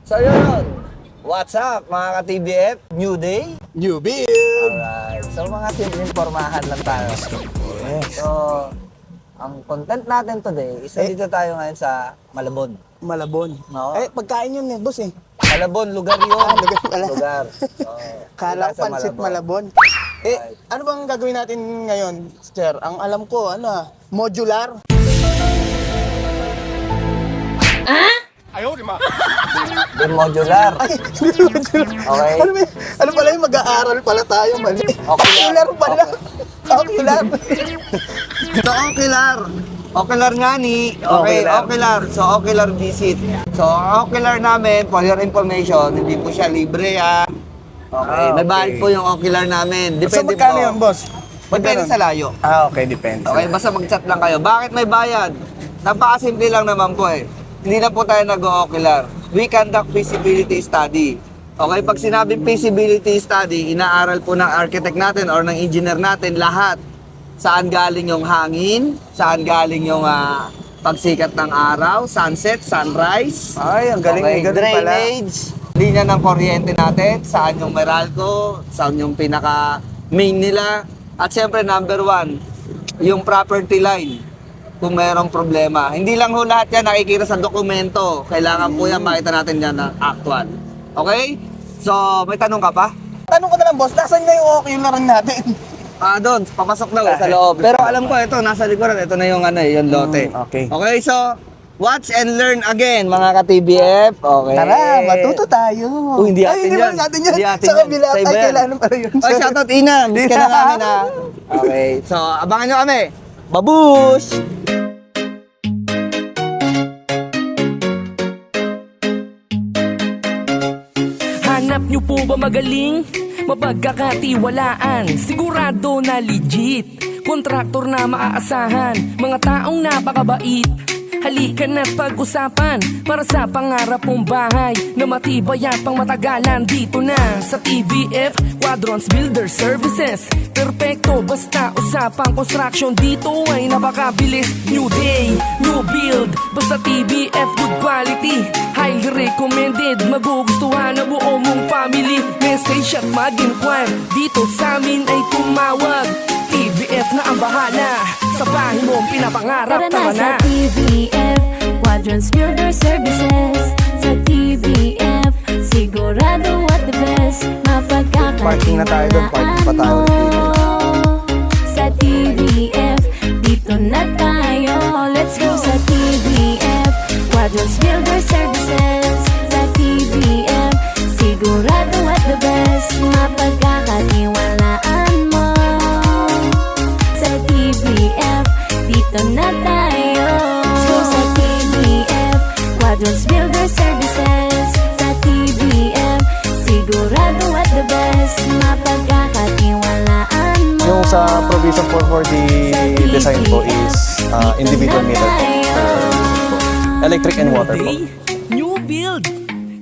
So yun, what's up mga ka-TBF? New day? New build! Alright, so mga simpleng pormahan lang tayo. Yes. So, ang content natin today, isa dito tayo ngayon sa Malabon. Malabon. Oo. Pagkain yun boss eh. Malabon, lugar yun. Lugar pala. Lugar. So, Kala dito sa pansit Malabon. Right. Ano bang gagawin natin ngayon, sir? Ang alam ko, modular. Yung modular. Ay, hindi modular. Okay. Ano pala yung mag-aaral pala tayo, mali. Ocular pala. Ocular. So, ocular. Ocular nga ni. Okay, ocular. So, ocular visit. So, ang ocular namin, for your information, hindi po siya libre ah. Okay, may bayad po yung ocular namin. So, Depende magkano po. yun, boss? Depende sa layo. Okay, depende. Okay, basta mag-chat lang kayo. Bakit may bayad? Napakasimple lang naman po eh. Hindi na po tayo nag-ocular. We conduct feasibility study. Okay, pag sinabing feasibility study, inaaral po ng architect natin or ng engineer natin lahat. Saan galing yung hangin, saan galing yung pagsikat ng araw, sunset, sunrise. Ay, ang galing. Okay, Galing pala. drainage, linya ng kuryente natin, saan yung Meralco, saan yung pinaka-main nila. At syempre, number one, yung property line. Kung mayroong problema. Hindi lang ho lahat yan nakikita sa dokumento. Kailangan po yan makita natin yan na actual. Okay? So, may tanong ka pa? Tanong ko na lang, boss, nasan na yung ocular natin? Doon, papasok daw sa loob. Pero alam ko, ito, nasa likuran, ito na yung yung lote. Okay. Okay, so, watch and learn again, mga ka-TBF. Okay. Tara, matuto tayo. Hindi Ay, atin hindi yan. ba natin yan? Hindi atin Sa yan. kabila. Sa iba Ay, yan. kailangan pala yun. Oy, shoutout Ina. Miss ka na namin ha. Okay, so, abangan nyo kami. Babush! Hanap nyo po ba magaling? Mapagkakatiwalaan, sigurado na legit. Kontraktor na maaasahan, mga taong napakabait. Halika na't pag-usapan para sa pangarap mong bahay na matibay at pang matagalan. Dito na sa TBF Quadrants Builder Services. Perpekto basta usapang construction, dito ay napakabilis. New day, new build, basta TBF good quality. Highly recommended, magugustuhan na buo mong family. Message at mag-inquire, dito sa amin ay tumawag. TBF na ang bahala sa bahay mong pinapangarap. Tara na sa TBF Quadrants Builder Services. Sa TBF sigurado at the best. Parking na tayo doon, parking pa tayo dito. Sa TBF dito na tayo. Let's go sa TBF Quadrants Builder Services. Sa TBF sigurado at the best. Mapagkakatiwalaan mo. Sa TBF dito na tayo. Let's go sa TBF Quadrants Builder Services. Sa TBF sigurado at the best. Mapagkakatiwalaan mo. Yung sa provision for the design po is individual meter po. Electric and water po. Day, new build.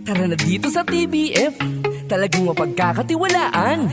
Tara na dito sa TBF. Talagang mapagkakatiwalaan.